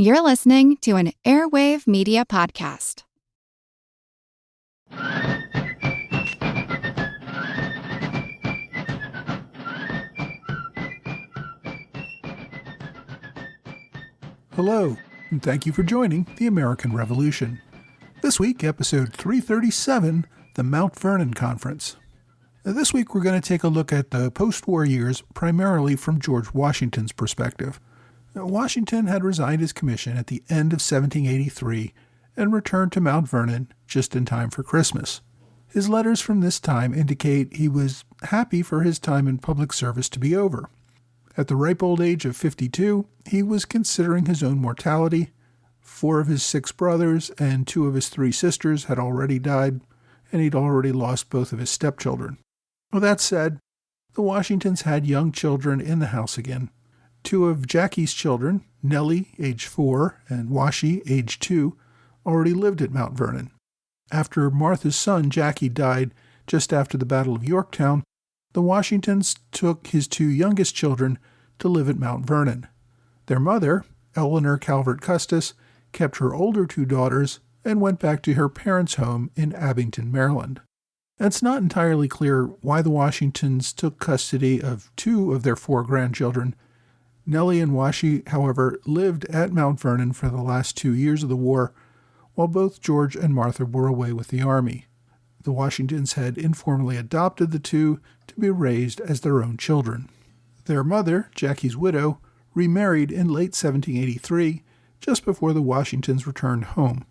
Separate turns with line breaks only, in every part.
You're listening to an Airwave Media Podcast.
Hello, and thank you for joining the American Revolution. This week, episode 337, the Mount Vernon Conference. This week, we're going to take a look at the post-war years, primarily from George Washington's perspective. Washington had resigned his commission at the end of 1783 and returned to Mount Vernon just in time for Christmas. His letters from this time indicate he was happy for his time in public service to be over. At the ripe old age of 52, he was considering his own mortality. 4 of his 6 brothers and 2 of his 3 sisters had already died, and he'd already lost both of his stepchildren. Well, that said, the Washingtons had young children in the house again. 2 of Jackie's children, Nellie, age 4, and Washie, age 2, already lived at Mount Vernon. After Martha's son, Jackie, died just after the Battle of Yorktown, the Washingtons took his 2 youngest children to live at Mount Vernon. Their mother, Eleanor Calvert Custis, kept her older 2 daughters and went back to her parents' home in Abington, Maryland. It's not entirely clear why the Washingtons took custody of 2 of their 4 grandchildren. Nellie and Washie, however, lived at Mount Vernon for the last 2 years of the war, while both George and Martha were away with the Army. The Washingtons had informally adopted the 2 to be raised as their own children. Their mother, Jackie's widow, remarried in late 1783, just before the Washingtons returned home.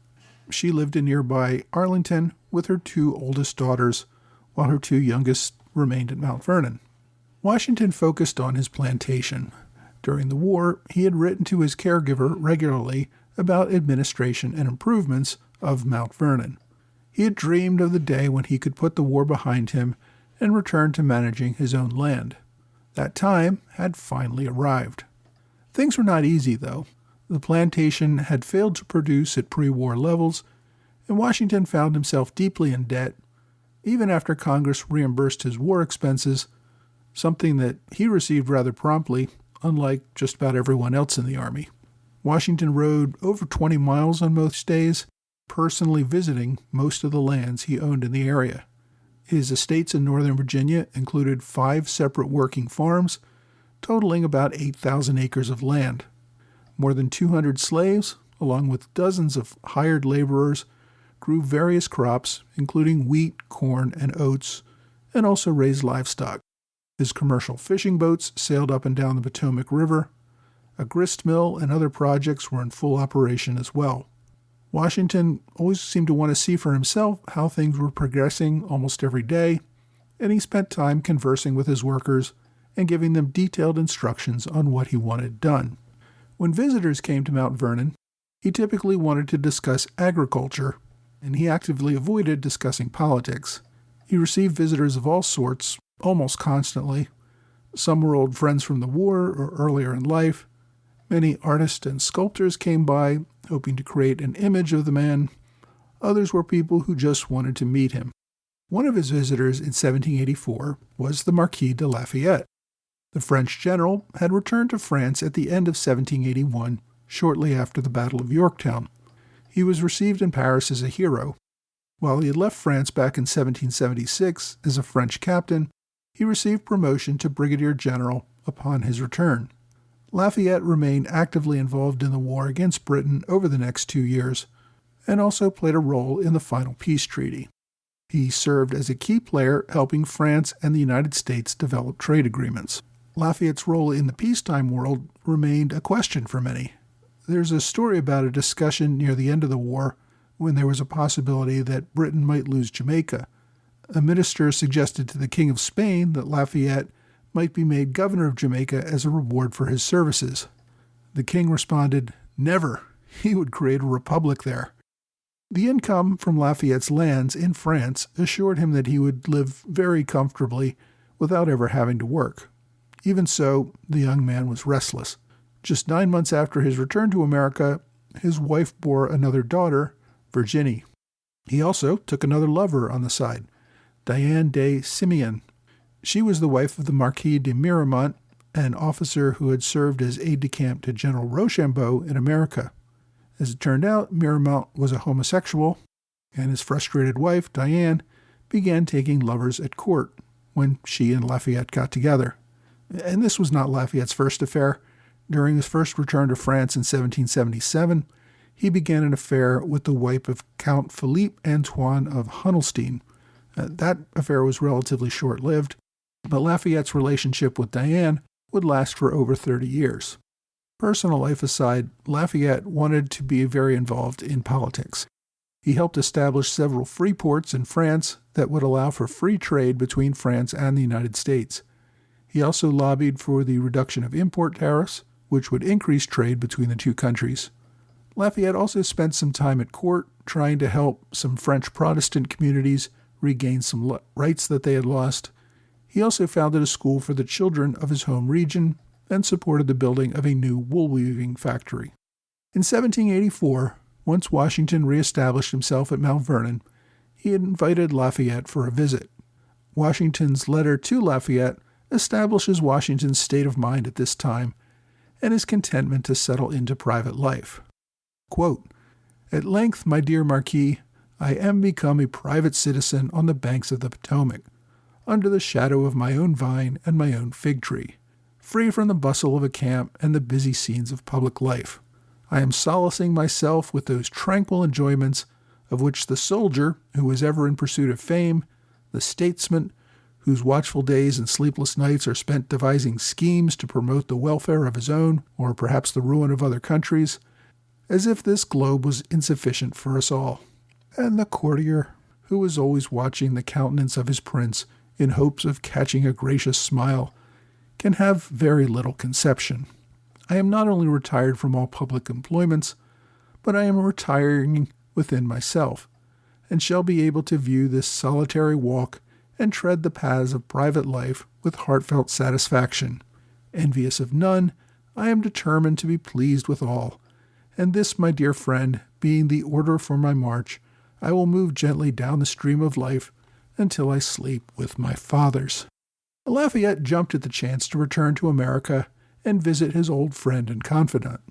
She lived in nearby Arlington with her 2 oldest daughters, while her 2 youngest remained at Mount Vernon. Washington focused on his plantation. During the war, he had written to his caregiver regularly about administration and improvements of Mount Vernon. He had dreamed of the day when he could put the war behind him and return to managing his own land. That time had finally arrived. Things were not easy, though. The plantation had failed to produce at pre-war levels, and Washington found himself deeply in debt, even after Congress reimbursed his war expenses, something that he received rather promptly, unlike just about everyone else in the Army. Washington rode over 20 miles on most days, personally visiting most of the lands he owned in the area. His estates in Northern Virginia included 5 separate working farms, totaling about 8,000 acres of land. More than 200 slaves, along with dozens of hired laborers, grew various crops, including wheat, corn, and oats, and also raised livestock. His commercial fishing boats sailed up and down the Potomac River. A grist mill and other projects were in full operation as well. Washington always seemed to want to see for himself how things were progressing almost every day, and he spent time conversing with his workers and giving them detailed instructions on what he wanted done. When visitors came to Mount Vernon, he typically wanted to discuss agriculture, and he actively avoided discussing politics. He received visitors of all sorts, almost constantly. Some were old friends from the war or earlier in life. Many artists and sculptors came by, hoping to create an image of the man. Others were people who just wanted to meet him. One of his visitors in 1784 was the Marquis de Lafayette. The French general had returned to France at the end of 1781, shortly after the Battle of Yorktown. He was received in Paris as a hero. While he had left France back in 1776 as a French captain, he received promotion to brigadier general upon his return. Lafayette remained actively involved in the war against Britain over the next 2 years, and also played a role in the final peace treaty. He served as a key player helping France and the United States develop trade agreements. Lafayette's role in the peacetime world remained a question for many. There's a story about a discussion near the end of the war when there was a possibility that Britain might lose Jamaica. A minister suggested to the King of Spain that Lafayette might be made governor of Jamaica as a reward for his services. The king responded, "Never. He would create a republic there." The income from Lafayette's lands in France assured him that he would live very comfortably without ever having to work. Even so, the young man was restless. Just 9 months after his return to America, his wife bore another daughter, Virginie. He also took another lover on the side, Diane de Simeon. She was the wife of the Marquis de Miramont, an officer who had served as aide-de-camp to General Rochambeau in America. As it turned out, Miramont was a homosexual, and his frustrated wife, Diane, began taking lovers at court when she and Lafayette got together. And this was not Lafayette's first affair. During his first return to France in 1777, he began an affair with the wife of Count Philippe Antoine of Hunnelstein. That affair was relatively short-lived, but Lafayette's relationship with Diane would last for over 30 years. Personal life aside, Lafayette wanted to be very involved in politics. He helped establish several free ports in France that would allow for free trade between France and the United States. He also lobbied for the reduction of import tariffs, which would increase trade between the two countries. Lafayette also spent some time at court trying to help some French Protestant communities regain some rights that they had lost. He also founded a school for the children of his home region and supported the building of a new wool weaving factory. In 1784, once Washington reestablished himself at Mount Vernon, he invited Lafayette for a visit. Washington's letter to Lafayette establishes Washington's state of mind at this time and his contentment to settle into private life. Quote, "At length, my dear Marquis, I am become a private citizen on the banks of the Potomac, under the shadow of my own vine and my own fig tree, free from the bustle of a camp and the busy scenes of public life. I am solacing myself with those tranquil enjoyments of which the soldier, who is ever in pursuit of fame, the statesman, whose watchful days and sleepless nights are spent devising schemes to promote the welfare of his own, or perhaps the ruin of other countries, as if this globe was insufficient for us all. And the courtier, who is always watching the countenance of his prince in hopes of catching a gracious smile, can have very little conception. I am not only retired from all public employments, but I am retiring within myself, and shall be able to view this solitary walk and tread the paths of private life with heartfelt satisfaction. Envious of none, I am determined to be pleased with all, and this, my dear friend, being the order for my march, I will move gently down the stream of life until I sleep with my fathers." Lafayette jumped at the chance to return to America and visit his old friend and confidant.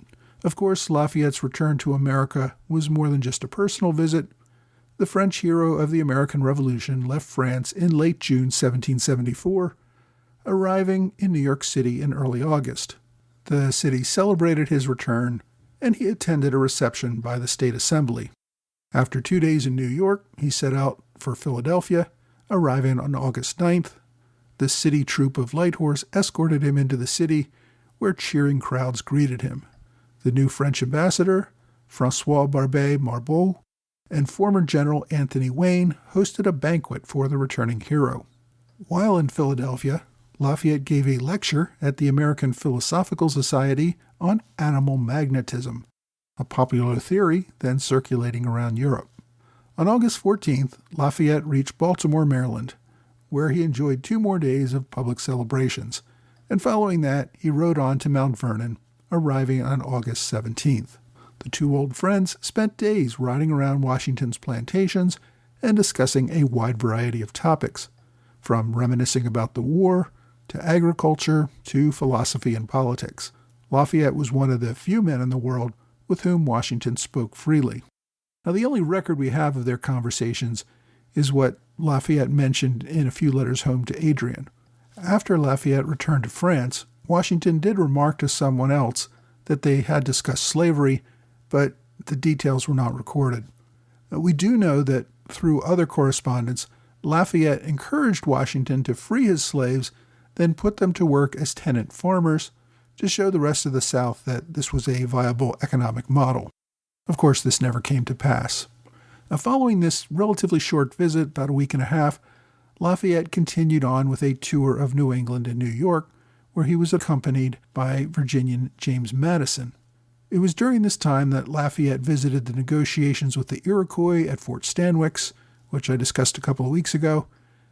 Of course, Lafayette's return to America was more than just a personal visit. The French hero of the American Revolution left France in late June 1774, arriving in New York City in early August. The city celebrated his return, and he attended a reception by the State Assembly. After 2 days in New York, he set out for Philadelphia, arriving on August 9th. The city troop of light horse escorted him into the city, where cheering crowds greeted him. The new French ambassador, François Barbé Marbeau, and former General Anthony Wayne hosted a banquet for the returning hero. While in Philadelphia, Lafayette gave a lecture at the American Philosophical Society on animal magnetism, a popular theory then circulating around Europe. On August 14th, Lafayette reached Baltimore, Maryland, where he enjoyed 2 more days of public celebrations, and following that, he rode on to Mount Vernon, arriving on August 17th. The 2 old friends spent days riding around Washington's plantations and discussing a wide variety of topics, from reminiscing about the war, to agriculture, to philosophy and politics. Lafayette was one of the few men in the world with whom Washington spoke freely. Now, the only record we have of their conversations is what Lafayette mentioned in a few letters home to Adrian. After Lafayette returned to France, Washington did remark to someone else that they had discussed slavery, but the details were not recorded. We do know that through other correspondence, Lafayette encouraged Washington to free his slaves, then put them to work as tenant farmers to show the rest of the South that this was a viable economic model. Of course, this never came to pass. Following this relatively short visit, about a week and a half, Lafayette continued on with a tour of New England and New York, where he was accompanied by Virginian James Madison. It was during this time that Lafayette visited the negotiations with the Iroquois at Fort Stanwix, which I discussed a couple of weeks ago,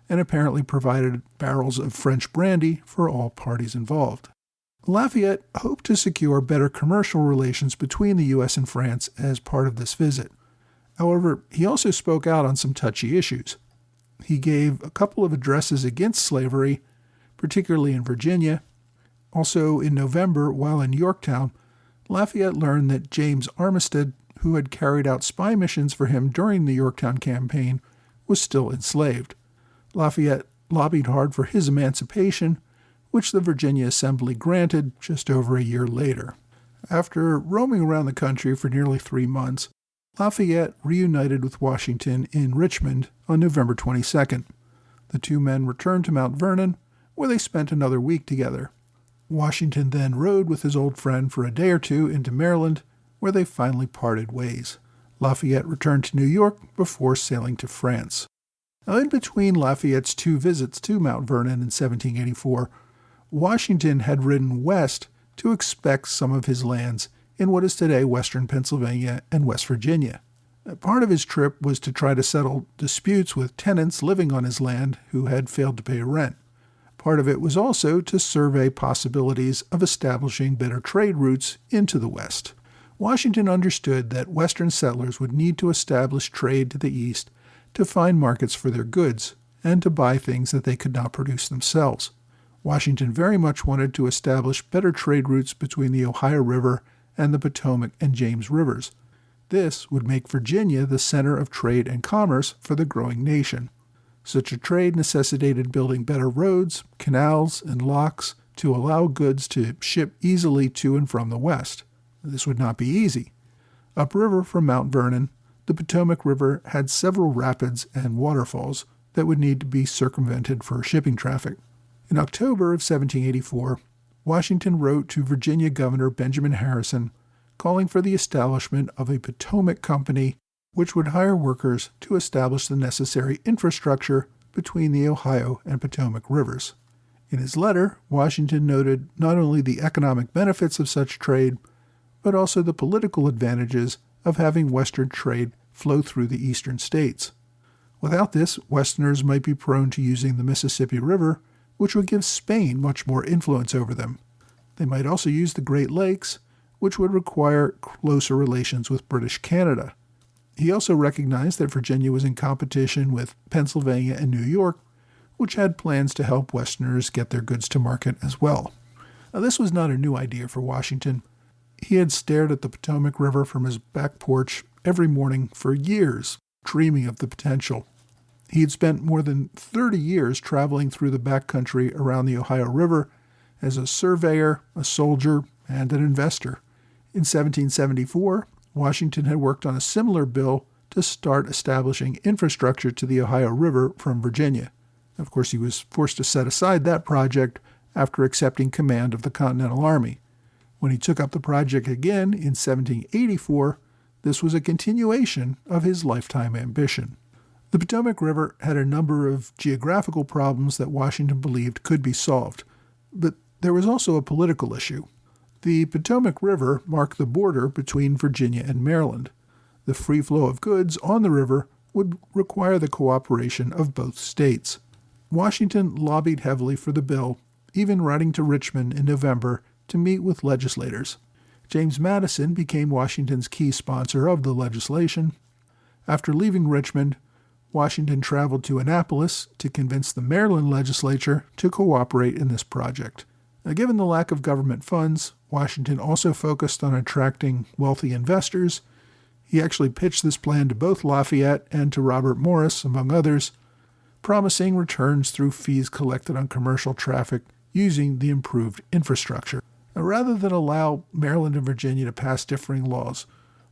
and apparently provided barrels of French brandy for all parties involved. Lafayette hoped to secure better commercial relations between the U.S. and France as part of this visit. However, he also spoke out on some touchy issues. He gave a couple of addresses against slavery, particularly in Virginia. Also, in November, while in Yorktown, Lafayette learned that James Armistead who had carried out spy missions for him during the Yorktown campaign, was still enslaved. Lafayette lobbied hard for his emancipation, which the Virginia Assembly granted just over a year later. After roaming around the country for nearly 3 months, Lafayette reunited with Washington in Richmond on November 22nd. The two men returned to Mount Vernon, where they spent another week together. Washington then rode with his old friend for a day or two into Maryland, where they finally parted ways. Lafayette returned to New York before sailing to France. Now, in between Lafayette's 2 visits to Mount Vernon in 1784, Washington had ridden west to inspect some of his lands in what is today western Pennsylvania and West Virginia. Part of his trip was to try to settle disputes with tenants living on his land who had failed to pay rent. Part of it was also to survey possibilities of establishing better trade routes into the West. Washington understood that Western settlers would need to establish trade to the east to find markets for their goods and to buy things that they could not produce themselves. Washington very much wanted to establish better trade routes between the Ohio River and the Potomac and James Rivers. This would make Virginia the center of trade and commerce for the growing nation. Such a trade necessitated building better roads, canals, and locks to allow goods to ship easily to and from the West. This would not be easy. Upriver from Mount Vernon, the Potomac River had several rapids and waterfalls that would need to be circumvented for shipping traffic. In October of 1784, Washington wrote to Virginia Governor Benjamin Harrison calling for the establishment of a Potomac Company which would hire workers to establish the necessary infrastructure between the Ohio and Potomac rivers. In his letter, Washington noted not only the economic benefits of such trade, but also the political advantages of having Western trade flow through the eastern states. Without this, Westerners might be prone to using the Mississippi River, which would give Spain much more influence over them. They might also use the Great Lakes, which would require closer relations with British Canada. He also recognized that Virginia was in competition with Pennsylvania and New York, which had plans to help Westerners get their goods to market as well. Now, this was not a new idea for Washington. He had stared at the Potomac River from his back porch every morning for years, dreaming of the potential. He had spent more than 30 years traveling through the backcountry around the Ohio River as a surveyor, a soldier, and an investor. In 1774, Washington had worked on a similar bill to start establishing infrastructure to the Ohio River from Virginia. Of course, he was forced to set aside that project after accepting command of the Continental Army. When he took up the project again in 1784, this was a continuation of his lifetime ambition. The Potomac River had a number of geographical problems that Washington believed could be solved, but there was also a political issue. The Potomac River marked the border between Virginia and Maryland. The free flow of goods on the river would require the cooperation of both states. Washington lobbied heavily for the bill, even writing to Richmond in November to meet with legislators. James Madison became Washington's key sponsor of the legislation. After leaving Richmond, Washington traveled to Annapolis to convince the Maryland legislature to cooperate in this project. Now, given the lack of government funds, Washington also focused on attracting wealthy investors. He actually pitched this plan to both Lafayette and to Robert Morris, among others, promising returns through fees collected on commercial traffic using the improved infrastructure. Now, rather than allow Maryland and Virginia to pass differing laws,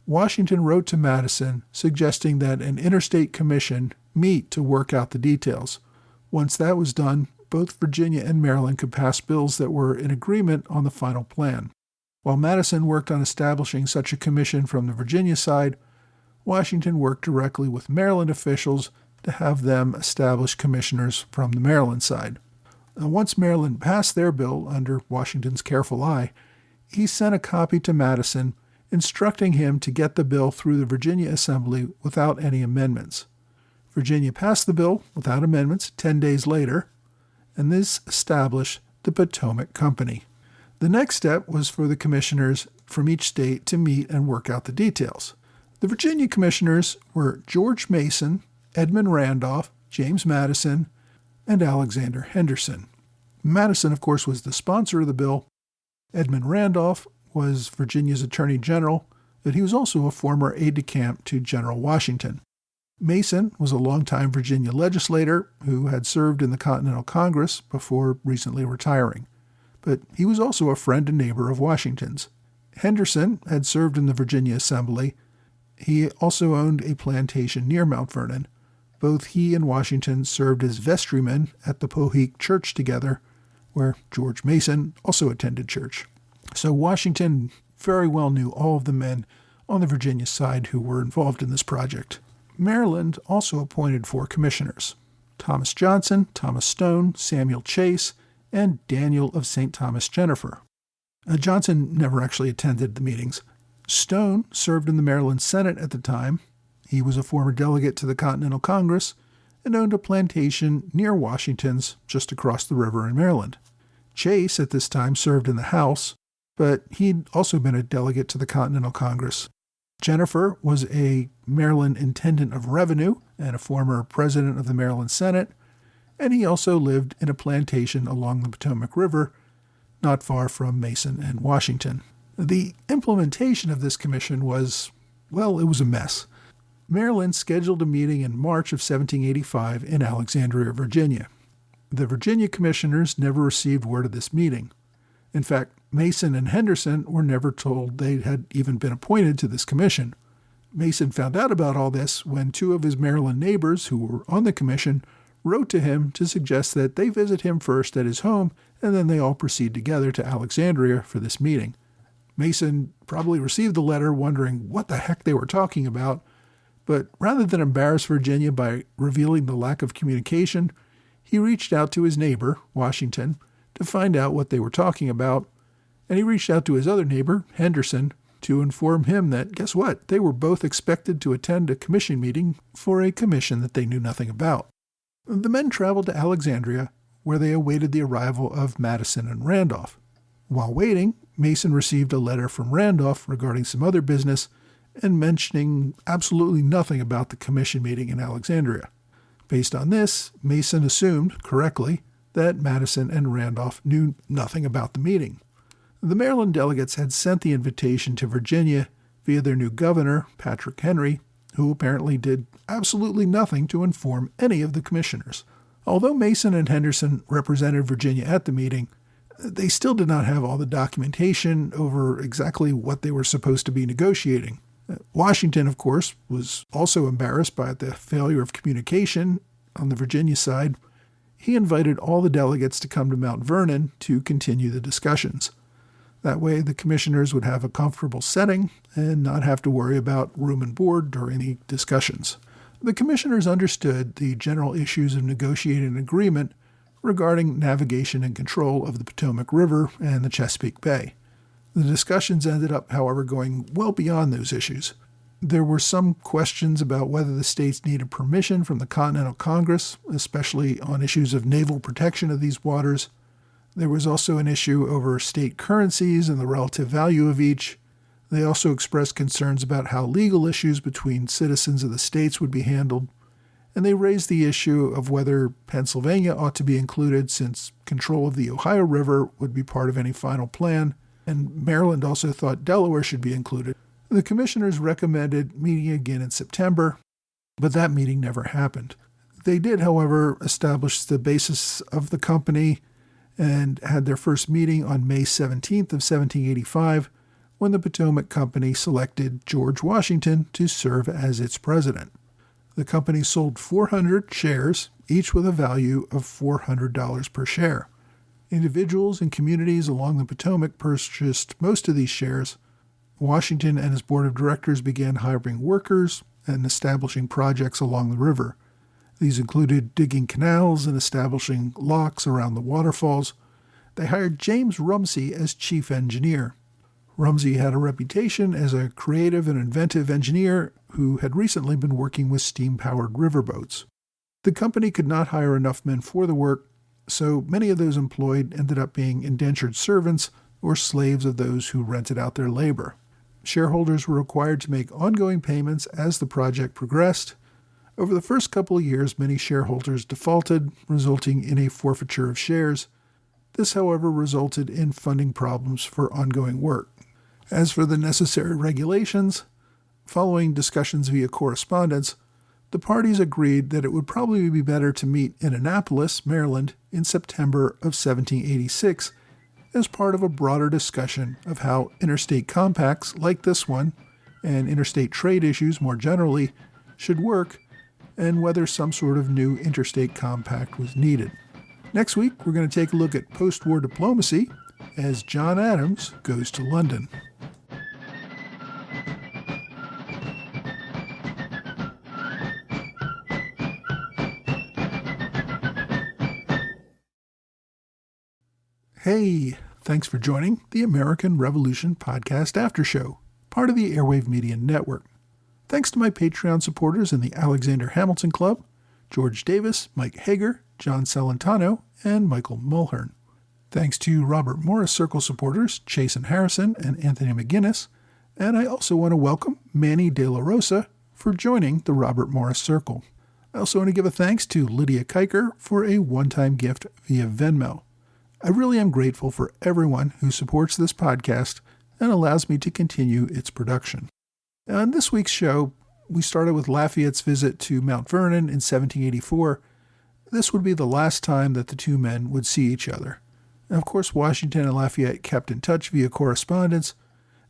Washington wrote to Madison suggesting that an interstate commission meet to work out the details. Once that was done, both Virginia and Maryland could pass bills that were in agreement on the final plan. While Madison worked on establishing such a commission from the Virginia side, Washington worked directly with Maryland officials to have them establish commissioners from the Maryland side. Now, once Maryland passed their bill under Washington's careful eye, he sent a copy to Madison instructing him to get the bill through the Virginia Assembly without any amendments. Virginia passed the bill without amendments 10 days later, and this established the Potomac Company. The next step was for the commissioners from each state to meet and work out the details. The Virginia commissioners were George Mason, Edmund Randolph, James Madison, and Alexander Henderson. Madison, of course, was the sponsor of the bill. Edmund Randolph was Virginia's Attorney General, but he was also a former aide-de-camp to General Washington. Mason was a longtime Virginia legislator who had served in the Continental Congress before recently retiring, but he was also a friend and neighbor of Washington's. Henderson had served in the Virginia Assembly. He also owned a plantation near Mount Vernon. Both he and Washington served as vestrymen at the Pohique Church together, where George Mason also attended church. So Washington very well knew all of the men on the Virginia side who were involved in this project. Maryland also appointed 4 commissioners: Thomas Johnson, Thomas Stone, Samuel Chase, and Daniel of St. Thomas Jenifer. Johnson never actually attended the meetings. Stone served in the Maryland Senate at the time. He was a former delegate to the Continental Congress and owned a plantation near Washington's just across the river in Maryland. Chase at this time served in the House, but he'd also been a delegate to the Continental Congress. Jenifer was a Maryland Intendant of Revenue and a former president of the Maryland Senate, and he also lived in a plantation along the Potomac River, not far from Mason and Washington. The implementation of this commission was, well, it was a mess. Maryland scheduled a meeting in March of 1785 in Alexandria, Virginia. The Virginia commissioners never received word of this meeting. In fact, Mason and Henderson were never told they had even been appointed to this commission. Mason found out about all this when 2 of his Maryland neighbors who were on the commission wrote to him to suggest that they visit him first at his home and then they all proceed together to Alexandria for this meeting. Mason probably received the letter wondering what the heck they were talking about, but rather than embarrass Virginia by revealing the lack of communication, he reached out to his neighbor, Washington, to find out what they were talking about, and he reached out to his other neighbor, Henderson, to inform him that, guess what, they were both expected to attend a commission meeting for a commission that they knew nothing about. The men traveled to Alexandria, where they awaited the arrival of Madison and Randolph. While waiting, Mason received a letter from Randolph regarding some other business and mentioning absolutely nothing about the commission meeting in Alexandria. Based on this, Mason assumed, correctly, that Madison and Randolph knew nothing about the meeting. The Maryland delegates had sent the invitation to Virginia via their new governor, Patrick Henry, who apparently did absolutely nothing to inform any of the commissioners. Although Mason and Henderson represented Virginia at the meeting, they still did not have all the documentation over exactly what they were supposed to be negotiating. Washington, of course, was also embarrassed by the failure of communication on the Virginia side. He invited all the delegates to come to Mount Vernon to continue the discussions. That way, the commissioners would have a comfortable setting and not have to worry about room and board during the discussions. The commissioners understood the general issues of negotiating an agreement regarding navigation and control of the Potomac River and the Chesapeake Bay. The discussions ended up, however, going well beyond those issues. There were some questions about whether the states needed permission from the Continental Congress, especially on issues of naval protection of these waters. There was also an issue over state currencies and the relative value of each. They also expressed concerns about how legal issues between citizens of the states would be handled, and they raised the issue of whether Pennsylvania ought to be included since control of the Ohio River would be part of any final plan, and Maryland also thought Delaware should be included. The commissioners recommended meeting again in September, but that meeting never happened. They did, however, establish the basis of the company and had their first meeting on May 17th of 1785 when the Potomac Company selected George Washington to serve as its president. The company sold 400 shares, each with a value of $400 per share. Individuals and communities along the Potomac purchased most of these shares. Washington and his board of directors began hiring workers and establishing projects along the river. These included digging canals and establishing locks around the waterfalls. They hired James Rumsey as chief engineer. Rumsey had a reputation as a creative and inventive engineer who had recently been working with steam-powered riverboats. The company could not hire enough men for the work, so many of those employed ended up being indentured servants or slaves of those who rented out their labor. Shareholders were required to make ongoing payments as the project progressed. Over the first couple of years, many shareholders defaulted, resulting in a forfeiture of shares. This, however, resulted in funding problems for ongoing work. As for the necessary regulations, following discussions via correspondence, the parties agreed that it would probably be better to meet in Annapolis, Maryland, in September of 1786 as part of a broader discussion of how interstate compacts like this one, and interstate trade issues more generally, should work, and whether some sort of new interstate compact was needed. Next week, we're going to take a look at post-war diplomacy as John Adams goes to London. Hey, thanks for joining the American Revolution Podcast After Show, part of the Airwave Media Network. Thanks to my Patreon supporters in the Alexander Hamilton Club, George Davis, Mike Hager, John Celentano, and Michael Mulhern. Thanks to Robert Morris Circle supporters, Chasen Harrison and Anthony McGinnis, and I also want to welcome Manny De La Rosa for joining the Robert Morris Circle. I also want to give a thanks to Lydia Kiker for a one-time gift via Venmo. I really am grateful for everyone who supports this podcast and allows me to continue its production. On this week's show, we started with Lafayette's visit to Mount Vernon in 1784. This would be the last time that the two men would see each other. And of course, Washington and Lafayette kept in touch via correspondence,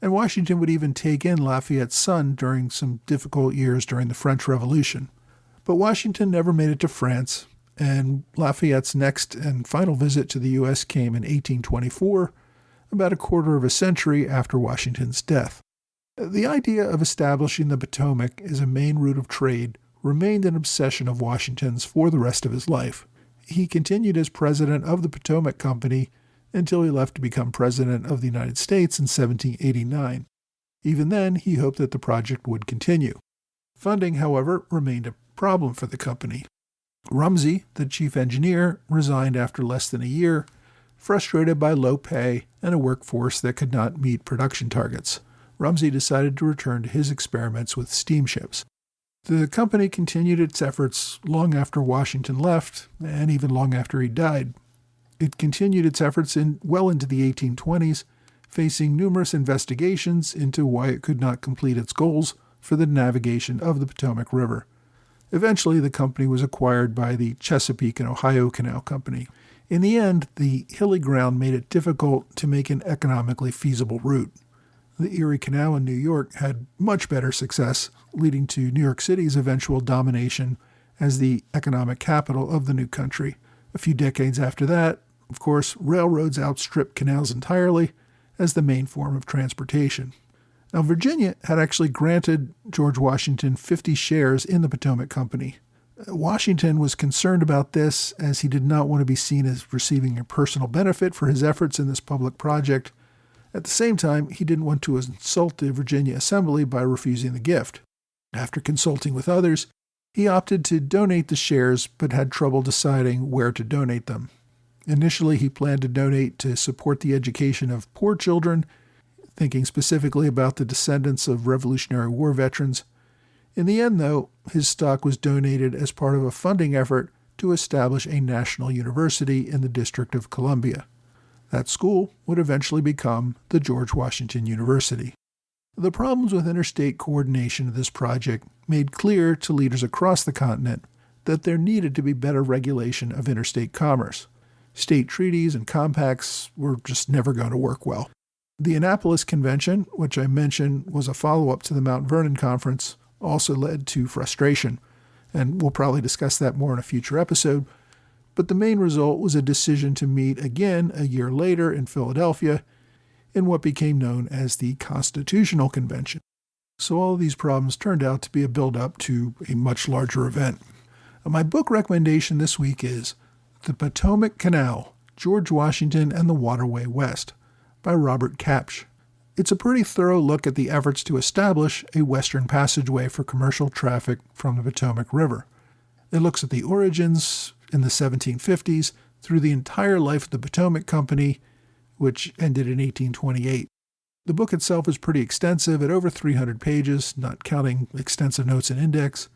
and Washington would even take in Lafayette's son during some difficult years during the French Revolution. But Washington never made it to France, and Lafayette's next and final visit to the U.S. came in 1824, about a quarter of a century after Washington's death. The idea of establishing the Potomac as a main route of trade remained an obsession of Washington's for the rest of his life. He continued as president of the Potomac Company until he left to become president of the United States in 1789. Even then, he hoped that the project would continue. Funding, however, remained a problem for the company. Rumsey, the chief engineer, resigned after less than a year, frustrated by low pay and a workforce that could not meet production targets. Rumsey decided to return to his experiments with steamships. The company continued its efforts long after Washington left, and even long after he died. It continued its efforts well into the 1820s, facing numerous investigations into why it could not complete its goals for the navigation of the Potomac River. Eventually, the company was acquired by the Chesapeake and Ohio Canal Company. In the end, the hilly ground made it difficult to make an economically feasible route. The Erie Canal in New York had much better success, leading to New York City's eventual domination as the economic capital of the new country. A few decades after that, of course, railroads outstripped canals entirely as the main form of transportation. Now, Virginia had actually granted George Washington 50 shares in the Potomac Company. Washington was concerned about this as he did not want to be seen as receiving a personal benefit for his efforts in this public project. At the same time, he didn't want to insult the Virginia Assembly by refusing the gift. After consulting with others, he opted to donate the shares but had trouble deciding where to donate them. Initially, he planned to donate to support the education of poor children, thinking specifically about the descendants of Revolutionary War veterans. In the end, though, his stock was donated as part of a funding effort to establish a national university in the District of Columbia. That school would eventually become the George Washington University. The problems with interstate coordination of this project made clear to leaders across the continent that there needed to be better regulation of interstate commerce. State treaties and compacts were just never going to work well. The Annapolis Convention, which I mentioned was a follow-up to the Mount Vernon Conference, also led to frustration, and we'll probably discuss that more in a future episode. But the main result was a decision to meet again a year later in Philadelphia in what became known as the Constitutional Convention. So all of these problems turned out to be a build-up to a much larger event. My book recommendation this week is The Potomac Canal, George Washington and the Waterway West by Robert Kapsch. It's a pretty thorough look at the efforts to establish a western passageway for commercial traffic from the Potomac River. It looks at the origins in the 1750s through the entire life of the Potomac Company, which ended in 1828. The book itself is pretty extensive at over 300 pages, not counting extensive notes and index.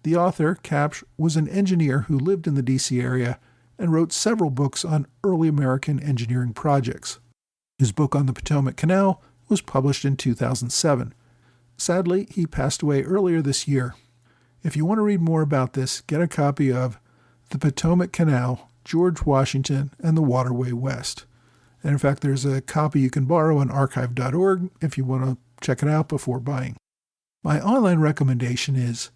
The author, Kapsch, was an engineer who lived in the D.C. area and wrote several books on early American engineering projects. His book on the Potomac Canal was published in 2007. Sadly, he passed away earlier this year. If you want to read more about this, get a copy of The Potomac Canal, George Washington, and the Waterway West. And in fact, there's a copy you can borrow on archive.org if you want to check it out before buying. My online recommendation is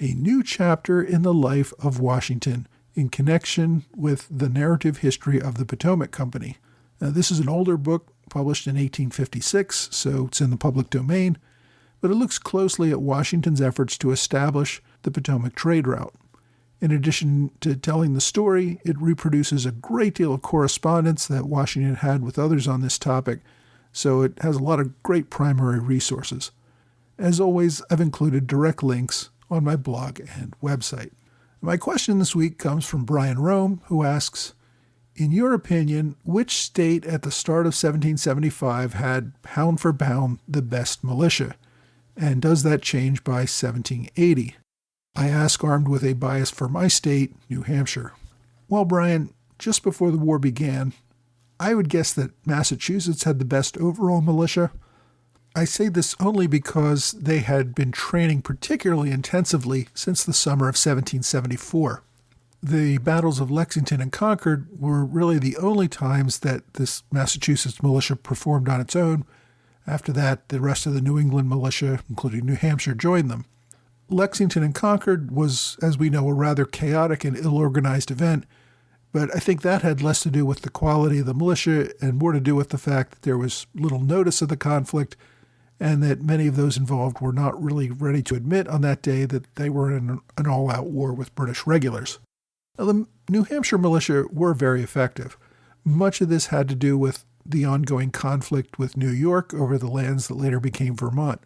A New Chapter in the Life of Washington in connection with the narrative history of the Potomac Company. Now, this is an older book published in 1856, so it's in the public domain, but it looks closely at Washington's efforts to establish the Potomac trade route. In addition to telling the story, it reproduces a great deal of correspondence that Washington had with others on this topic, so it has a lot of great primary resources. As always, I've included direct links on my blog and website. My question this week comes from Brian Rome, who asks, in your opinion, which state at the start of 1775 had, pound for pound, the best militia? And does that change by 1780? I ask armed with a bias for my state, New Hampshire. Well, Brian, just before the war began, I would guess that Massachusetts had the best overall militia. I say this only because they had been training particularly intensively since the summer of 1774. The battles of Lexington and Concord were really the only times that this Massachusetts militia performed on its own. After that, the rest of the New England militia, including New Hampshire, joined them. Lexington and Concord was, as we know, a rather chaotic and ill-organized event, but I think that had less to do with the quality of the militia and more to do with the fact that there was little notice of the conflict and that many of those involved were not really ready to admit on that day that they were in an all-out war with British regulars. Now, the New Hampshire militia were very effective. Much of this had to do with the ongoing conflict with New York over the lands that later became Vermont.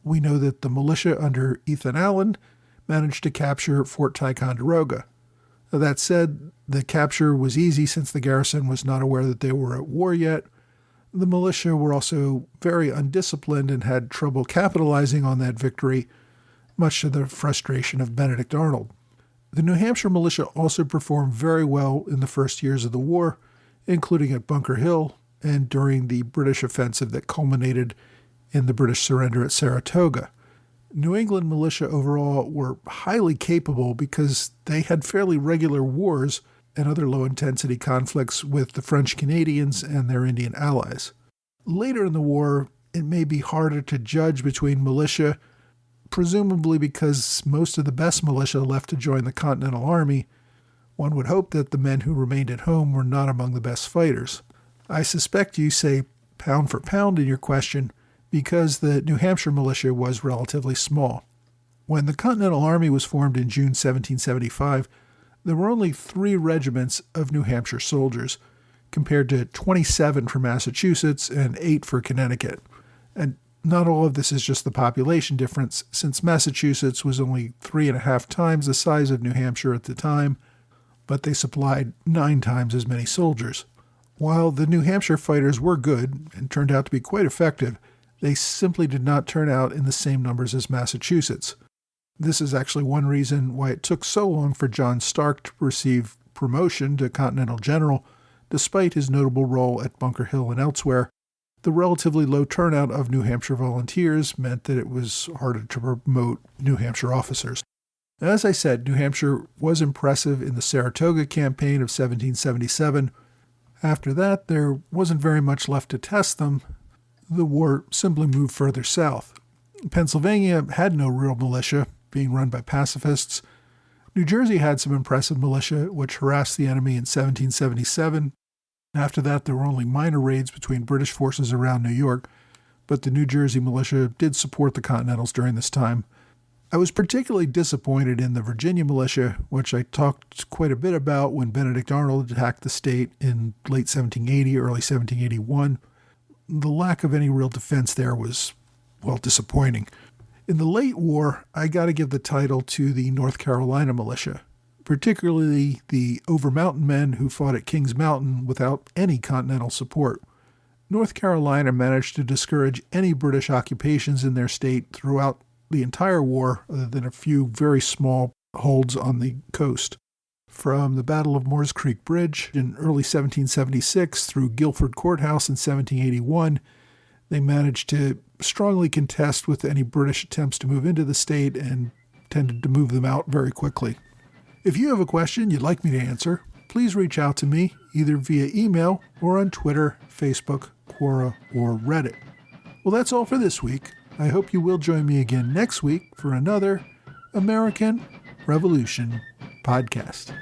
We know that the militia under Ethan Allen managed to capture Fort Ticonderoga. That said, the capture was easy since the garrison was not aware that they were at war yet. The militia were also very undisciplined and had trouble capitalizing on that victory, much to the frustration of Benedict Arnold. The New Hampshire militia also performed very well in the first years of the war, including at Bunker Hill and during the British offensive that culminated in the British surrender at Saratoga. New England militia overall were highly capable because they had fairly regular wars and other low-intensity conflicts with the French Canadians and their Indian allies. Later in the war, it may be harder to judge between militia, presumably because most of the best militia left to join the Continental Army. One would hope that the men who remained at home were not among the best fighters. I suspect you say pound for pound in your question, because the New Hampshire militia was relatively small. When the Continental Army was formed in June 1775, there were only 3 regiments of New Hampshire soldiers, compared to 27 for Massachusetts and 8 for Connecticut. And not all of this is just the population difference, since Massachusetts was only 3.5 times the size of New Hampshire at the time, but they supplied 9 times as many soldiers. While the New Hampshire fighters were good and turned out to be quite effective, they simply did not turn out in the same numbers as Massachusetts. This is actually one reason why it took so long for John Stark to receive promotion to Continental General, despite his notable role at Bunker Hill and elsewhere. The relatively low turnout of New Hampshire volunteers meant that it was harder to promote New Hampshire officers. As I said, New Hampshire was impressive in the Saratoga campaign of 1777. After that, there wasn't very much left to test them. The war simply moved further south. Pennsylvania had no real militia, being run by pacifists. New Jersey had some impressive militia, which harassed the enemy in 1777. After that, there were only minor raids between British forces around New York, but the New Jersey militia did support the Continentals during this time. I was particularly disappointed in the Virginia militia, which I talked quite a bit about when Benedict Arnold attacked the state in late 1780, early 1781. The lack of any real defense there was, well, disappointing. In the late war, I got to give the title to the North Carolina militia, particularly the Over-Mountain men who fought at Kings Mountain without any Continental support. North Carolina managed to discourage any British occupations in their state throughout the entire war, other than a few very small holds on the coast. From the Battle of Moores Creek Bridge in early 1776 through Guilford Courthouse in 1781, They managed to strongly contest with any British attempts to move into the state and tended to move them out very quickly. If you have a question you'd like me to answer, please reach out to me either via email or on Twitter, Facebook, Quora, or Reddit. Well, that's all for this week. I hope you will join me again next week for another American Revolution podcast.